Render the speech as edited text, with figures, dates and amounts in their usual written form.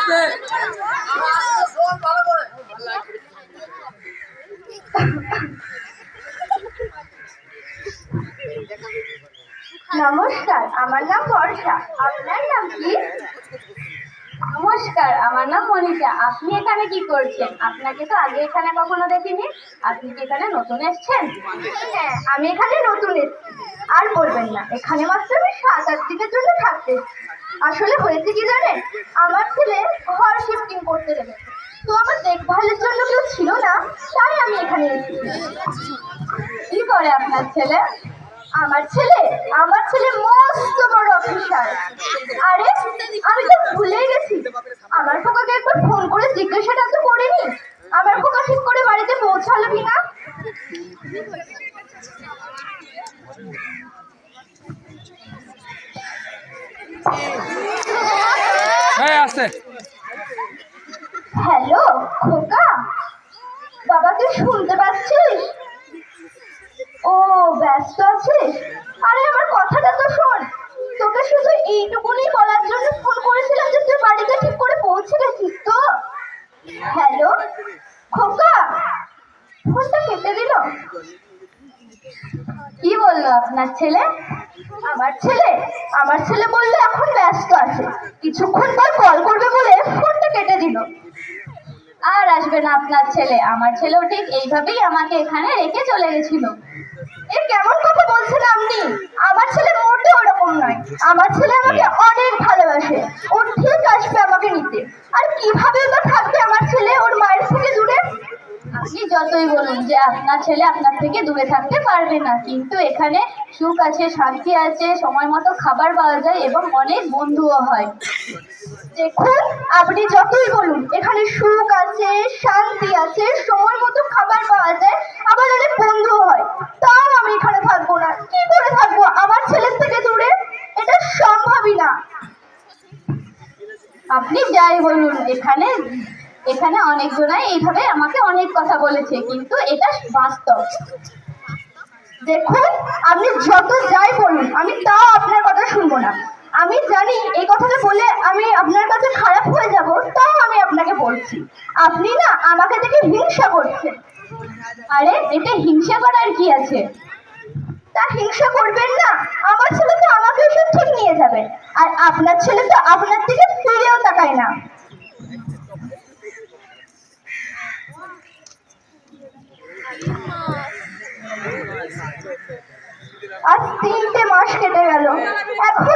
নমস্কার, আমার নাম বর্ষা। আপনার নাম কি? নমস্কার, আমার নাম মনীষা। আপনি এখানে কি করছেন? আপনাকে তো আগে এখানে কখনো দেখিনি। আপনি কি এখানে নতুন এসেছেন? হ্যাঁ, আমি এখানে নতুন এসেছি। আর বলবেন না, এখানে মাত্র আমি 7-8 দিনের জন্য থাকতে এসেছি। আসলে হয়েছে কি জানেন, আমার ছেলে ঘর শিফটিং করতে লেগেছে, তো আমার দেখভালের জন্য কেউ ছিল না, তাই আমি এখানে এসেছি। কি করে আপনার ছেলে? আমার ছেলে মস্ত বড় অফিসার। আরে, আমি তো ভুলেই গেছি, আমার খোকাকে একবার ফোন করে জিজ্ঞাসাটা তো করিনি আমার খোকা ঠিক করে বাড়িতে পৌঁছালো কিনা। হ্যালো খোকা, বাবা তুই শুনতে পাচ্ছিস? ও, ব্যস্ত আছিস? আরে আমার কথাটা তো শোন, তোকে শুধু এইটুকুনি বলার জন্য ফোন করেছিলাম যে তুই বাড়িতে ঠিক করে পৌঁছে গেছিস তো। হ্যালো খোকা, ফোনটা কেটে দিল। কি বললো আপনার ছেলে? আমার ছেলে বললে এখন ব্যস্ত আছে, কিছুক্ষণ পর কল করবে বলে ফোনটা কেটে দিল। আর আসবে না আপনার ছেলে। আমার ছেলেও ঠিক এইভাবেই আমাকে এখানে রেখে চলে গেছিল। এ কেমন কথা বলছেন আপনি? আমার ছেলে মোটেও ওরকম নয়। আমার ছেলে আমাকে অনেক ভালোবাসে, ও ঠিক আসবে আমাকে নিতে। আর কিভাবে বা থাকবে আমার ছেলে ওর মায়ের থেকে দূরে? আপনি যতই বলুন যে আপনার ছেলে আপনার থেকে দূরে থাকতে পারবে না, কিন্তু এখানে সুখ আছে, শান্তি আছে, সময় মতো খাবার পাওয়া যায় এবং অনেক বন্ধুও হয়। দেখুন, আপনি যতই বলুন এখানে সুখ আছে, শান্তি আছে, সময় মতো খাবার পাওয়া যায়, আবার অনেক বন্ধুও হয়, তাও আমি এখানে থাকবো না। কি করে থাকবো আমার ছেলের থেকে দূরে? এটা সম্ভবই না। আপনি যাই বলুন, এখানে এখানে অনেকজনাই এইভাবে আমাকে অনেক কথা বলেছে, কিন্তু এটা বাস্তব। দেখুন, আপনি যত যাই বলুন আমি তাও আপনার কথা শুনবো না। আমি জানি এই কথাটা বলে আমি আপনার কাছে খারাপ হয়ে যাব, তাও আমি আপনাকে বলছি। আপনি না আমাকে দেখে হিংসা করছেন। আরে, এতে হিংসা করার কি আছে? তা হিংসা করবেন না, আমার ছেলে তো আমাকে এসব ঠিক নিয়ে যাবে, আর আপনার ছেলে তো আপনার দিকে ফিরেও তাকায় না। আজ 3টে মাস কেটে গেল, এখন